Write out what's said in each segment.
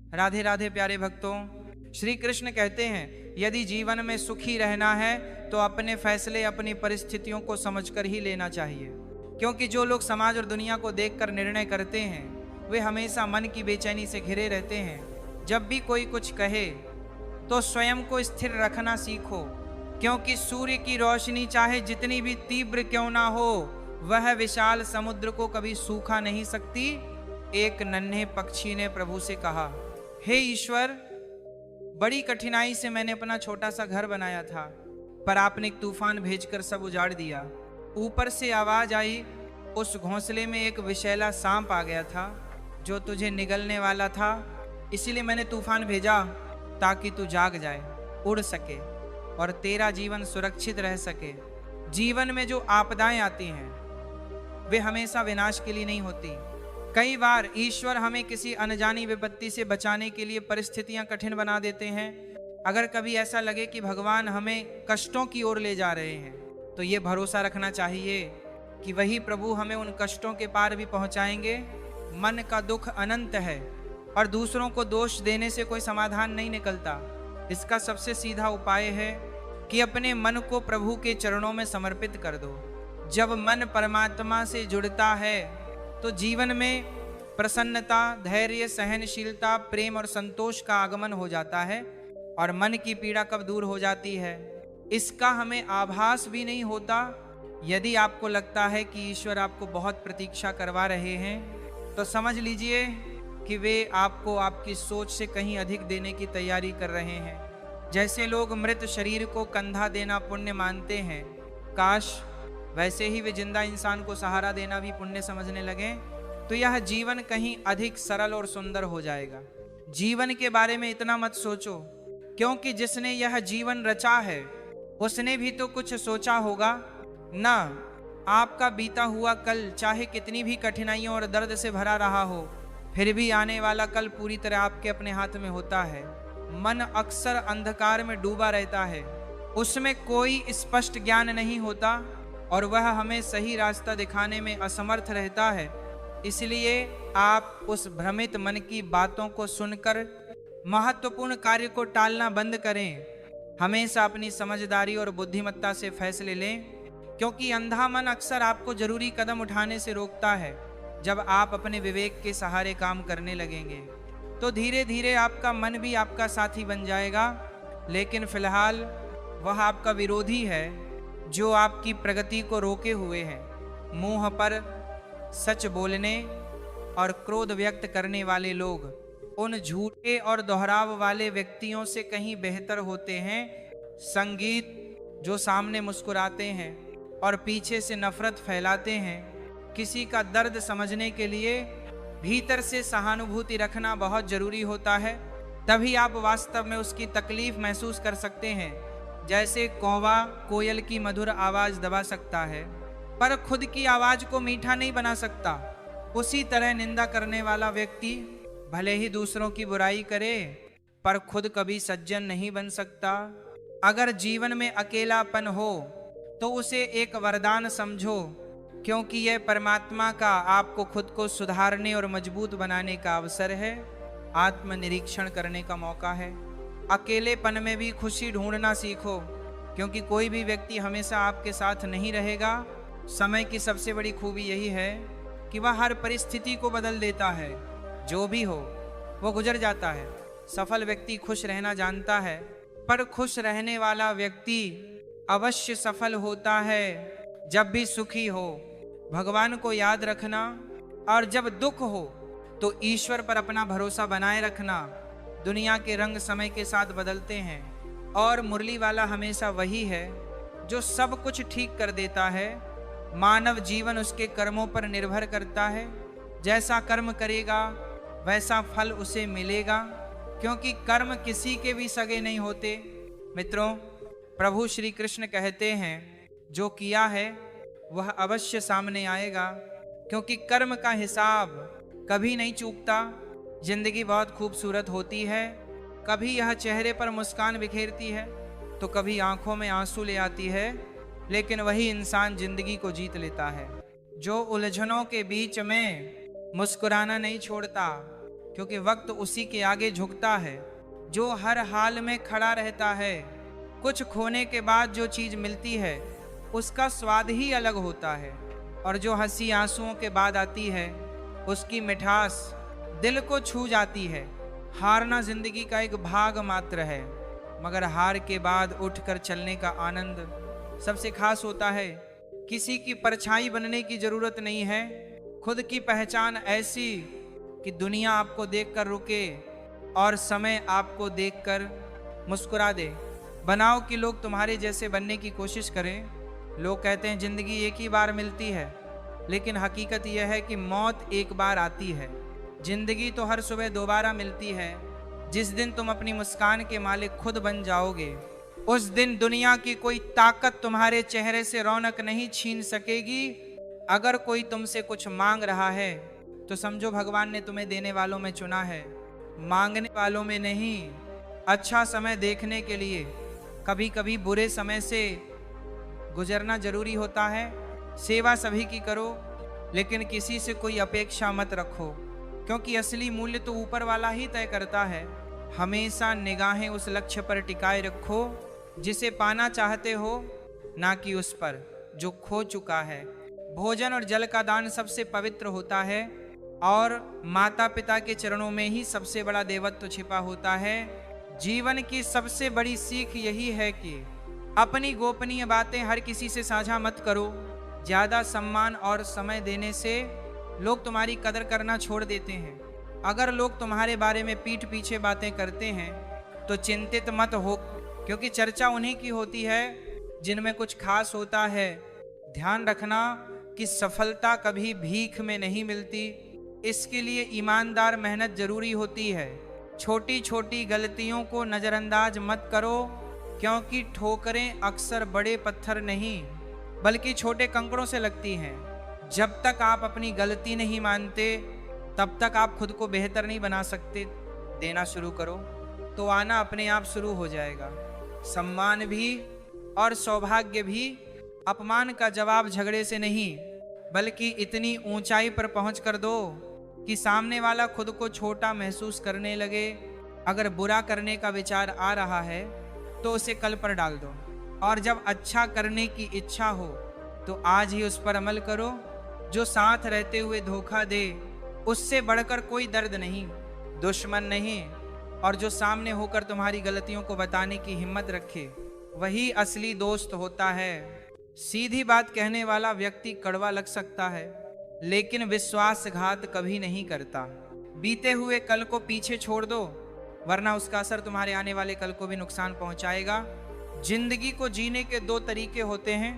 राधे राधे प्यारे भक्तों, श्री कृष्ण कहते हैं यदि जीवन में सुखी रहना है तो अपने फैसले अपनी परिस्थितियों को समझकर ही लेना चाहिए। क्योंकि जो लोग समाज और दुनिया को देखकर निर्णय करते हैं वे हमेशा मन की बेचैनी से घिरे रहते हैं। जब भी कोई कुछ कहे तो स्वयं को स्थिर रखना सीखो, क्योंकि सूर्य की रोशनी चाहे जितनी भी तीव्र क्यों ना हो वह विशाल समुद्र को कभी सूखा नहीं सकती। एक नन्हे पक्षी ने प्रभु से कहा, हे ईश्वर, बड़ी कठिनाई से मैंने अपना छोटा सा घर बनाया था, पर आपने एक तूफान भेजकर सब उजाड़ दिया। ऊपर से आवाज आई, उस घोंसले में एक विषैला सांप आ गया था जो तुझे निगलने वाला था, इसीलिए मैंने तूफान भेजा ताकि तू जाग जाए, उड़ सके और तेरा जीवन सुरक्षित रह सके। जीवन में जो आपदाएं आती हैं वे हमेशा विनाश के लिए नहीं होती। कई बार ईश्वर हमें किसी अनजानी विपत्ति से बचाने के लिए परिस्थितियां कठिन बना देते हैं। अगर कभी ऐसा लगे कि भगवान हमें कष्टों की ओर ले जा रहे हैं तो ये भरोसा रखना चाहिए कि वही प्रभु हमें उन कष्टों के पार भी पहुंचाएंगे। मन का दुख अनंत है और दूसरों को दोष देने से कोई समाधान नहीं निकलता। इसका सबसे सीधा उपाय है कि अपने मन को प्रभु के चरणों में समर्पित कर दो। जब मन परमात्मा से जुड़ता है तो जीवन में प्रसन्नता, धैर्य, सहनशीलता, प्रेम और संतोष का आगमन हो जाता है और मन की पीड़ा कब दूर हो जाती है इसका हमें आभास भी नहीं होता। यदि आपको लगता है कि ईश्वर आपको बहुत प्रतीक्षा करवा रहे हैं तो समझ लीजिए कि वे आपको आपकी सोच से कहीं अधिक देने की तैयारी कर रहे हैं। जैसे लोग मृत शरीर को कंधा देना पुण्य मानते हैं, काश वैसे ही वे जिंदा इंसान को सहारा देना भी पुण्य समझने लगे तो यह जीवन कहीं अधिक सरल और सुंदर हो जाएगा। जीवन के बारे में इतना मत सोचो, क्योंकि जिसने यह जीवन रचा है उसने भी तो कुछ सोचा होगा ना। आपका बीता हुआ कल चाहे कितनी भी कठिनाइयों और दर्द से भरा रहा हो, फिर भी आने वाला कल पूरी तरह आपके अपने हाथ में होता है। मन अक्सर अंधकार में डूबा रहता है, उसमें कोई स्पष्ट ज्ञान नहीं होता और वह हमें सही रास्ता दिखाने में असमर्थ रहता है। इसलिए आप उस भ्रमित मन की बातों को सुनकर महत्वपूर्ण कार्य को टालना बंद करें। हमेशा अपनी समझदारी और बुद्धिमत्ता से फैसले लें, क्योंकि अंधा मन अक्सर आपको जरूरी कदम उठाने से रोकता है। जब आप अपने विवेक के सहारे काम करने लगेंगे तो धीरे धीरे आपका मन भी आपका साथी बन जाएगा, लेकिन फिलहाल वह आपका विरोधी है जो आपकी प्रगति को रोके हुए है। मुंह पर सच बोलने और क्रोध व्यक्त करने वाले लोग उन झूठे और दोहराव वाले व्यक्तियों से कहीं बेहतर होते हैं। संगीत जो सामने मुस्कुराते हैं और पीछे से नफरत फैलाते हैं। किसी का दर्द समझने के लिए भीतर से सहानुभूति रखना बहुत जरूरी होता है, तभी आप वास्तव में उसकी तकलीफ महसूस कर सकते हैं। जैसे कौवा कोयल की मधुर आवाज दबा सकता है पर खुद की आवाज को मीठा नहीं बना सकता, उसी तरह निंदा करने वाला व्यक्ति भले ही दूसरों की बुराई करे पर खुद कभी सज्जन नहीं बन सकता। अगर जीवन में अकेलापन हो तो उसे एक वरदान समझो, क्योंकि यह परमात्मा का आपको खुद को सुधारने और मजबूत बनाने का अवसर है, आत्मनिरीक्षण करने का मौका है। अकेलेपन में भी खुशी ढूंढना सीखो, क्योंकि कोई भी व्यक्ति हमेशा आपके साथ नहीं रहेगा। समय की सबसे बड़ी खूबी यही है कि वह हर परिस्थिति को बदल देता है। जो भी हो वो गुजर जाता है। सफल व्यक्ति खुश रहना जानता है, पर खुश रहने वाला व्यक्ति अवश्य सफल होता है। जब भी सुखी हो भगवान को याद रखना, और जब दुख हो तो ईश्वर पर अपना भरोसा बनाए रखना। दुनिया के रंग समय के साथ बदलते हैं और मुरली वाला हमेशा वही है जो सब कुछ ठीक कर देता है। मानव जीवन उसके कर्मों पर निर्भर करता है। जैसा कर्म करेगा वैसा फल उसे मिलेगा, क्योंकि कर्म किसी के भी सगे नहीं होते। मित्रों, प्रभु श्री कृष्ण कहते हैं जो किया है वह अवश्य सामने आएगा, क्योंकि कर्म का हिसाब कभी नहीं चूकता। जिंदगी बहुत खूबसूरत होती है, कभी यह चेहरे पर मुस्कान बिखेरती है तो कभी आंखों में आंसू ले आती है, लेकिन वही इंसान जिंदगी को जीत लेता है जो उलझनों के बीच में मुस्कुराना नहीं छोड़ता, क्योंकि वक्त उसी के आगे झुकता है जो हर हाल में खड़ा रहता है। कुछ खोने के बाद जो चीज़ मिलती है उसका स्वाद ही अलग होता है, और जो हंसी आंसुओं के बाद आती है उसकी मिठास दिल को छू जाती है। हारना जिंदगी का एक भाग मात्र है, मगर हार के बाद उठकर चलने का आनंद सबसे खास होता है। किसी की परछाई बनने की जरूरत नहीं है, खुद की पहचान ऐसी कि दुनिया आपको देखकर रुके और समय आपको देखकर मुस्कुरा दे। बनाओ कि लोग तुम्हारे जैसे बनने की कोशिश करें। लोग कहते हैं जिंदगी एक ही बार मिलती है, लेकिन हकीकत यह है कि मौत एक बार आती है। जिंदगी तो हर सुबह दोबारा मिलती है। जिस दिन तुम अपनी मुस्कान के मालिक खुद बन जाओगे, उस दिन दुनिया की कोई ताकत तुम्हारे चेहरे से रौनक नहीं छीन सकेगी। अगर कोई तुमसे कुछ मांग रहा है तो समझो भगवान ने तुम्हें देने वालों में चुना है, मांगने वालों में नहीं। अच्छा समय देखने के लिए कभी कभी बुरे समय से गुजरना जरूरी होता है। सेवा सभी की करो, लेकिन किसी से कोई अपेक्षा मत रखो, क्योंकि असली मूल्य तो ऊपर वाला ही तय करता है। हमेशा निगाहें उस लक्ष्य पर टिकाए रखो जिसे पाना चाहते हो, ना कि उस पर जो खो चुका है। भोजन और जल का दान सबसे पवित्र होता है, और माता पिता के चरणों में ही सबसे बड़ा देवत्व छिपा होता है। जीवन की सबसे बड़ी सीख यही है कि अपनी गोपनीय बातें हर किसी से साझा मत करो। ज़्यादा सम्मान और समय देने से लोग तुम्हारी कदर करना छोड़ देते हैं। अगर लोग तुम्हारे बारे में पीठ पीछे बातें करते हैं तो चिंतित मत हो, क्योंकि चर्चा उन्हीं की होती है जिनमें कुछ खास होता है। ध्यान रखना कि सफलता कभी भीख में नहीं मिलती, इसके लिए ईमानदार मेहनत जरूरी होती है। छोटी छोटी गलतियों को नज़रअंदाज मत करो, क्योंकि ठोकरें अक्सर बड़े पत्थर नहीं बल्कि छोटे कंकड़ों से लगती हैं। जब तक आप अपनी गलती नहीं मानते तब तक आप खुद को बेहतर नहीं बना सकते। देना शुरू करो तो आना अपने आप शुरू हो जाएगा। सम्मान भी और सौभाग्य भी अपमान का जवाब झगड़े से नहीं, बल्कि इतनी ऊंचाई पर पहुंच कर दो कि सामने वाला खुद को छोटा महसूस करने लगे। अगर बुरा करने का विचार आ रहा है तो उसे कल पर डाल दो, और जब अच्छा करने की इच्छा हो तो आज ही उस पर अमल करो। जो साथ रहते हुए धोखा दे उससे बढ़कर कोई दर्द नहीं, दुश्मन नहीं, और जो सामने होकर तुम्हारी गलतियों को बताने की हिम्मत रखे वही असली दोस्त होता है। सीधी बात कहने वाला व्यक्ति कड़वा लग सकता है, लेकिन विश्वासघात कभी नहीं करता। बीते हुए कल को पीछे छोड़ दो, वरना उसका असर तुम्हारे आने वाले कल को भी नुकसान पहुंचाएगा। जिंदगी को जीने के दो तरीके होते हैं,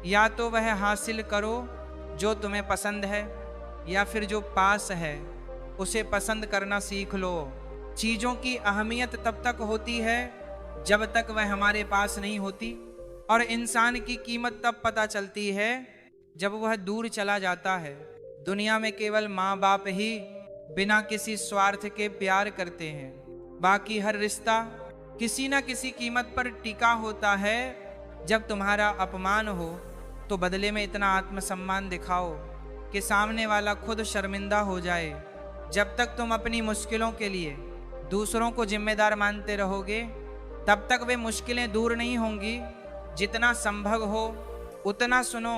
या तो वह हासिल करो जो तुम्हें पसंद है, या फिर जो पास है उसे पसंद करना सीख लो। चीज़ों की अहमियत तब तक होती है जब तक वह हमारे पास नहीं होती, और इंसान की कीमत तब पता चलती है जब वह दूर चला जाता है। दुनिया में केवल माँ बाप ही बिना किसी स्वार्थ के प्यार करते हैं, बाकी हर रिश्ता किसी न किसी कीमत पर टिका होता है। जब तुम्हारा अपमान हो तो बदले में इतना आत्मसम्मान दिखाओ कि सामने वाला खुद शर्मिंदा हो जाए। जब तक तुम अपनी मुश्किलों के लिए दूसरों को जिम्मेदार मानते रहोगे तब तक वे मुश्किलें दूर नहीं होंगी। जितना संभव हो उतना सुनो,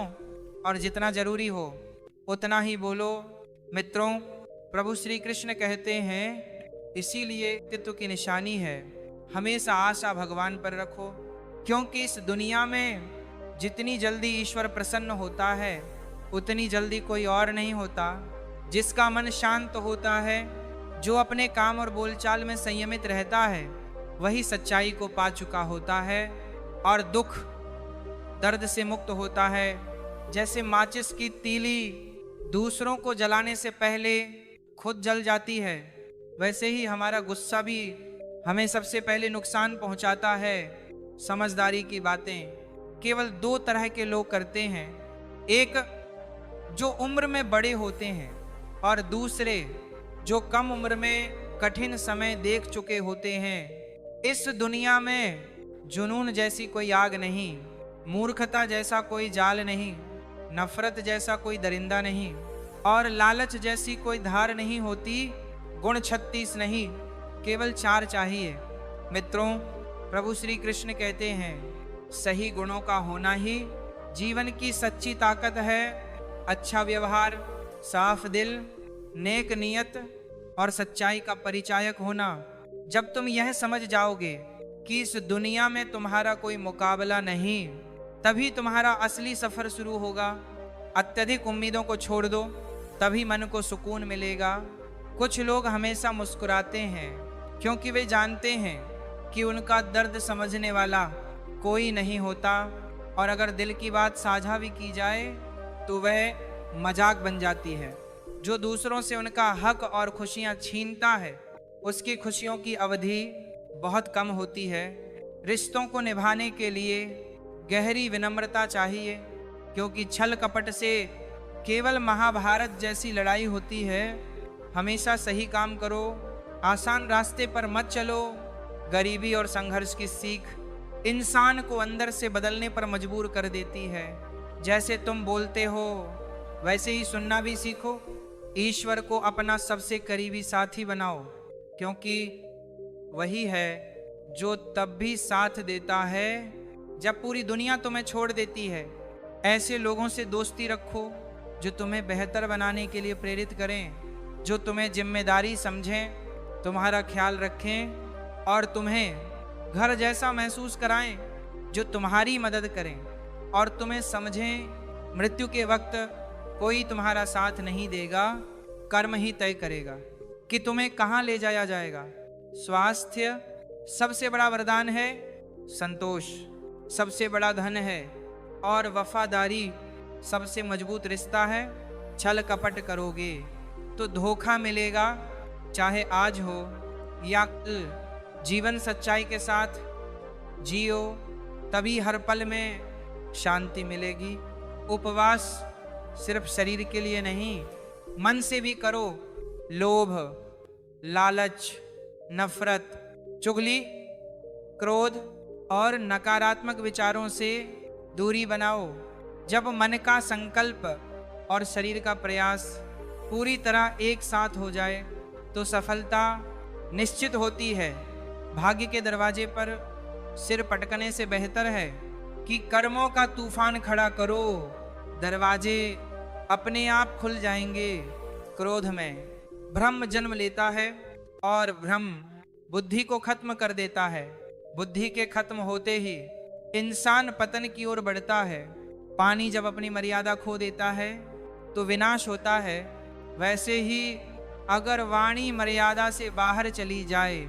और जितना जरूरी हो उतना ही बोलो। मित्रों, प्रभु श्री कृष्ण कहते हैं, इसीलिए व्यक्तित्व की निशानी है हमेशा आशा भगवान पर रखो, क्योंकि इस दुनिया में जितनी जल्दी ईश्वर प्रसन्न होता है उतनी जल्दी कोई और नहीं होता। जिसका मन शांत होता है, जो अपने काम और बोलचाल में संयमित रहता है, वही सच्चाई को पा चुका होता है और दुख दर्द से मुक्त होता है। जैसे माचिस की तीली दूसरों को जलाने से पहले खुद जल जाती है, वैसे ही हमारा गुस्सा भी हमें सबसे पहले नुकसान पहुंचाता है। समझदारी की बातें केवल दो तरह के लोग करते हैं, एक जो उम्र में बड़े होते हैं और दूसरे जो कम उम्र में कठिन समय देख चुके होते हैं। इस दुनिया में जुनून जैसी कोई आग नहीं, मूर्खता जैसा कोई जाल नहीं, नफरत जैसा कोई दरिंदा नहीं, और लालच जैसी कोई धार नहीं होती गुण 36 नहीं, केवल 4 चाहिए। मित्रों, प्रभु श्री कृष्ण कहते हैं सही गुणों का होना ही जीवन की सच्ची ताकत है। अच्छा व्यवहार, साफ दिल, नेक नियत और सच्चाई का परिचायक होना। जब तुम यह समझ जाओगे कि इस दुनिया में तुम्हारा कोई मुकाबला नहीं, तभी तुम्हारा असली सफर शुरू होगा। अत्यधिक उम्मीदों को छोड़ दो, तभी मन को सुकून मिलेगा। कुछ लोग हमेशा मुस्कुराते हैं क्योंकि वे जानते हैं कि उनका दर्द समझने वाला कोई नहीं होता, और अगर दिल की बात साझा भी की जाए तो वह मजाक बन जाती है। जो दूसरों से उनका हक और खुशियां छीनता है, उसकी खुशियों की अवधि बहुत कम होती है। रिश्तों को निभाने के लिए गहरी विनम्रता चाहिए, क्योंकि छल कपट से केवल महाभारत जैसी लड़ाई होती है। हमेशा सही काम करो, आसान रास्ते पर मत चलो। गरीबी और संघर्ष की सीख इंसान को अंदर से बदलने पर मजबूर कर देती है। जैसे तुम बोलते हो वैसे ही सुनना भी सीखो। ईश्वर को अपना सबसे करीबी साथी बनाओ, क्योंकि वही है जो तब भी साथ देता है जब पूरी दुनिया तुम्हें छोड़ देती है। ऐसे लोगों से दोस्ती रखो जो तुम्हें बेहतर बनाने के लिए प्रेरित करें, जो तुम्हें जिम्मेदारी समझें, तुम्हारा ख्याल रखें और तुम्हें घर जैसा महसूस कराएं, जो तुम्हारी मदद करें और तुम्हें समझें। मृत्यु के वक्त कोई तुम्हारा साथ नहीं देगा, कर्म ही तय करेगा कि तुम्हें कहाँ ले जाया जाएगा। स्वास्थ्य सबसे बड़ा वरदान है, संतोष सबसे बड़ा धन है और वफादारी सबसे मजबूत रिश्ता है। छल कपट करोगे तो धोखा मिलेगा, चाहे आज हो या कल। जीवन सच्चाई के साथ जियो, तभी हर पल में शांति मिलेगी। उपवास सिर्फ शरीर के लिए नहीं, मन से भी करो। लोभ, लालच, नफरत, चुगली, क्रोध और नकारात्मक विचारों से दूरी बनाओ। जब मन का संकल्प और शरीर का प्रयास पूरी तरह एक साथ हो जाए तो सफलता निश्चित होती है। भाग्य के दरवाजे पर सिर पटकने से बेहतर है कि कर्मों का तूफान खड़ा करो। दरवाजे अपने आप खुल जाएंगे। क्रोध में भ्रम जन्म लेता है और भ्रम बुद्धि को खत्म कर देता है। बुद्धि के खत्म होते ही इंसान पतन की ओर बढ़ता है। पानी जब अपनी मर्यादा खो देता है तो विनाश होता है, वैसे ही अगर वाणी मर्यादा से बाहर चली जाए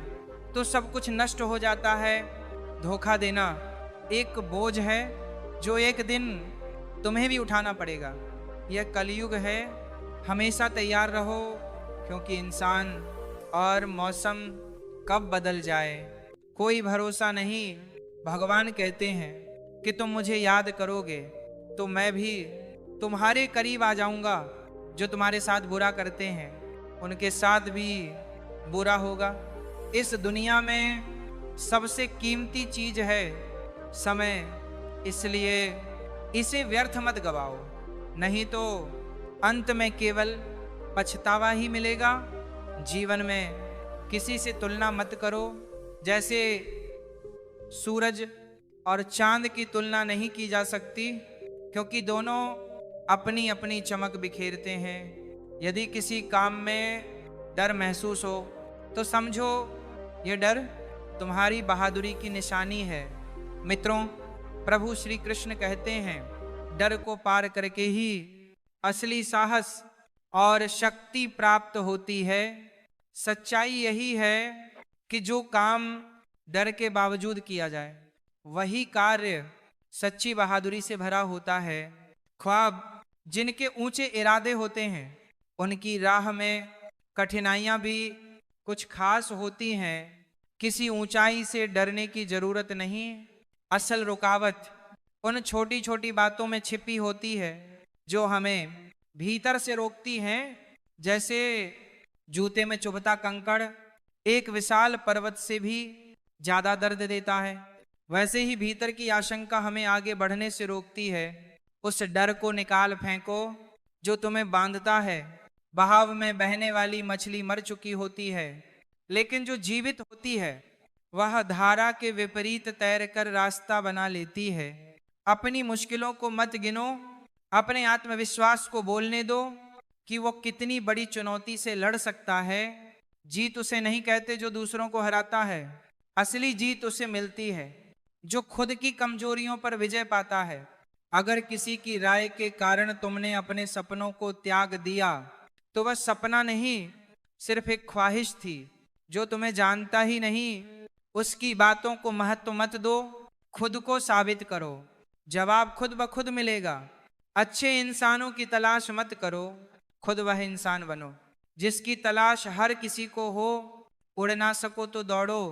तो सब कुछ नष्ट हो जाता है। धोखा देना एक बोझ है जो एक दिन तुम्हें भी उठाना पड़ेगा। यह कलयुग है, हमेशा तैयार रहो, क्योंकि इंसान और मौसम कब बदल जाए कोई भरोसा नहीं। भगवान कहते हैं कि तुम मुझे याद करोगे तो मैं भी तुम्हारे करीब आ जाऊंगा। जो तुम्हारे साथ बुरा करते हैं उनके साथ भी बुरा होगा। इस दुनिया में सबसे कीमती चीज है समय, इसलिए इसे व्यर्थ मत गवाओ, नहीं तो अंत में केवल पछतावा ही मिलेगा। जीवन में किसी से तुलना मत करो। जैसे सूरज और चांद की तुलना नहीं की जा सकती, क्योंकि दोनों अपनी अपनी चमक बिखेरते हैं। यदि किसी काम में डर महसूस हो तो समझो ये डर तुम्हारी बहादुरी की निशानी है। मित्रों, प्रभु श्री कृष्ण कहते हैं डर को पार करके ही असली साहस और शक्ति प्राप्त होती है। सच्चाई यही है कि जो काम डर के बावजूद किया जाए वही कार्य सच्ची बहादुरी से भरा होता है। ख्वाब जिनके ऊंचे इरादे होते हैं उनकी राह में कठिनाइयां भी कुछ खास होती हैं। किसी ऊंचाई से डरने की जरूरत नहीं। असल रुकावट उन छोटी छोटी बातों में छिपी होती है जो हमें भीतर से रोकती हैं। जैसे जूते में चुभता कंकड़ एक विशाल पर्वत से भी ज्यादा दर्द देता है, वैसे ही भीतर की आशंका हमें आगे बढ़ने से रोकती है। उस डर को निकाल फेंको जो तुम्हें बांधता है। बहाव में बहने वाली मछली मर चुकी होती है, लेकिन जो जीवित होती है वह धारा के विपरीत तैरकर रास्ता बना लेती है। अपनी मुश्किलों को मत गिनो, अपने आत्मविश्वास को बोलने दो कि वो कितनी बड़ी चुनौती से लड़ सकता है। जीत उसे नहीं कहते जो दूसरों को हराता है, असली जीत उसे मिलती है जो खुद की कमजोरियों पर विजय पाता है। अगर किसी की राय के कारण तुमने अपने सपनों को त्याग दिया तो वह सपना नहीं, सिर्फ एक ख्वाहिश थी जो तुम्हें जानता ही नहीं। उसकी बातों को महत्व मत दो, खुद को साबित करो, जवाब खुद ब खुद मिलेगा। अच्छे इंसानों की तलाश मत करो, खुद वह इंसान बनो जिसकी तलाश हर किसी को हो। उड़ ना सको तो दौड़ो,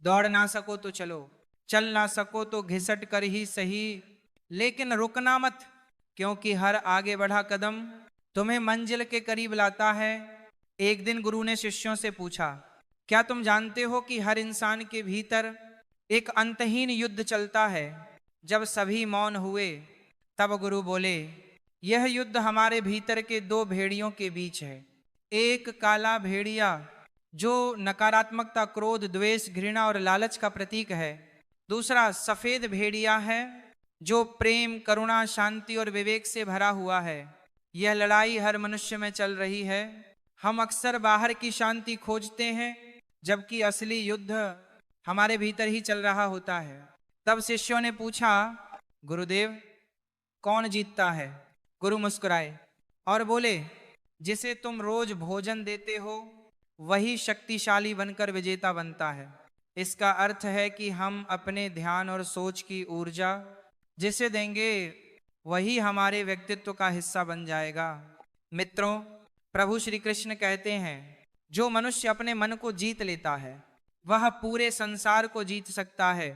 दौड़ ना सको तो चलो, चल ना सको तो घिसट कर ही सही, लेकिन रुकना मत, क्योंकि हर आगे बढ़ा कदम तुम्हें मंजिल के करीब लाता है। एक दिन गुरु ने शिष्यों से पूछा, क्या तुम जानते हो कि हर इंसान के भीतर एक अंतहीन युद्ध चलता है? जब सभी मौन हुए तब गुरु बोले, यह युद्ध हमारे भीतर के दो भेड़ियों के बीच है। एक काला भेड़िया जो नकारात्मकता, क्रोध, द्वेष, घृणा और लालच का प्रतीक है। दूसरा सफेद भेड़िया है जो प्रेम, करुणा, शांति और विवेक से भरा हुआ है। यह लड़ाई हर मनुष्य में चल रही है। हम अक्सर बाहर की शांति खोजते हैं, जबकि असली युद्ध हमारे भीतर ही चल रहा होता है। तब शिष्यों ने पूछा, गुरुदेव कौन जीतता है? गुरु मुस्कुराए और बोले, जिसे तुम रोज भोजन देते हो वही शक्तिशाली बनकर विजेता बनता है। इसका अर्थ है कि हम अपने ध्यान और सोच की ऊर्जा जिसे देंगे वही हमारे व्यक्तित्व का हिस्सा बन जाएगा। मित्रों, प्रभु श्री कृष्ण कहते हैं, जो मनुष्य अपने मन को जीत लेता है वह पूरे संसार को जीत सकता है।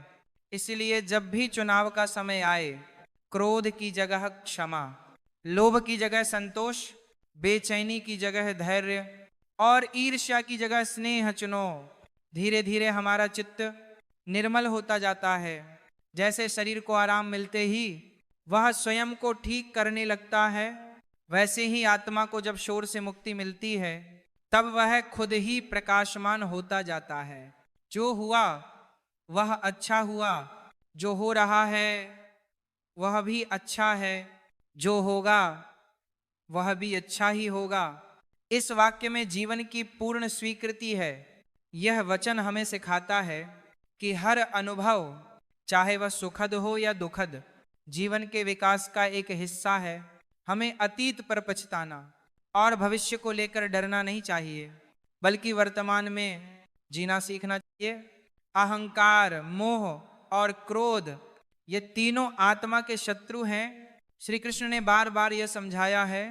इसलिए जब भी चुनाव का समय आए, क्रोध की जगह क्षमा, लोभ की जगह संतोष, बेचैनी की जगह धैर्य और ईर्ष्या की जगह स्नेह चुनो। धीरे धीरे हमारा चित्त निर्मल होता जाता है। जैसे शरीर को आराम मिलते ही वह स्वयं को ठीक करने लगता है, वैसे ही आत्मा को जब शोर से मुक्ति मिलती है तब वह खुद ही प्रकाशमान होता जाता है। जो हुआ वह अच्छा हुआ, जो हो रहा है वह भी अच्छा है, जो होगा वह भी अच्छा ही होगा। इस वाक्य में जीवन की पूर्ण स्वीकृति है। यह वचन हमें सिखाता है कि हर अनुभव, चाहे वह सुखद हो या दुखद, जीवन के विकास का एक हिस्सा है। हमें अतीत पर पछताना और भविष्य को लेकर डरना नहीं चाहिए, बल्कि वर्तमान में जीना सीखना चाहिए। अहंकार, मोह और क्रोध ये तीनों आत्मा के शत्रु हैं। श्री कृष्ण ने बार बार यह समझाया है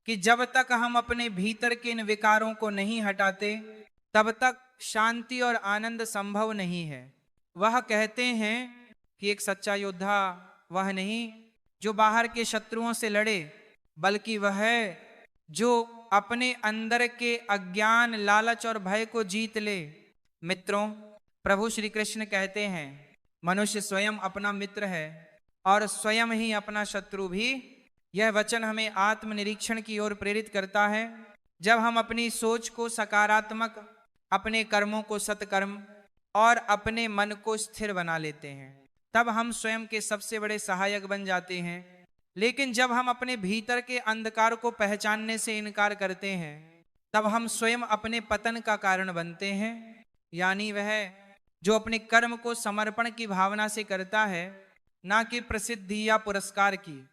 कि जब तक हम अपने भीतर के इन विकारों को नहीं हटाते तब तक शांति और आनंद संभव नहीं है। वह कहते हैं कि एक सच्चा योद्धा वह नहीं जो बाहर के शत्रुओं से लड़े, बल्कि वह है जो अपने अंदर के अज्ञान, लालच और भय को जीत ले। मित्रों, प्रभु श्री कृष्ण कहते हैं, मनुष्य स्वयं अपना मित्र है और स्वयं ही अपना शत्रु भी। यह वचन हमें आत्मनिरीक्षण की ओर प्रेरित करता है। जब हम अपनी सोच को सकारात्मक, अपने कर्मों को सत्कर्म और अपने मन को स्थिर बना लेते हैं, तब हम स्वयं के सबसे बड़े सहायक बन जाते हैं। लेकिन जब हम अपने भीतर के अंधकार को पहचानने से इनकार करते हैं, तब हम स्वयं अपने पतन का कारण बनते हैं। यानी वह जो अपने कर्म को समर्पण की भावना से करता है, ना कि प्रसिद्धि या पुरस्कार की।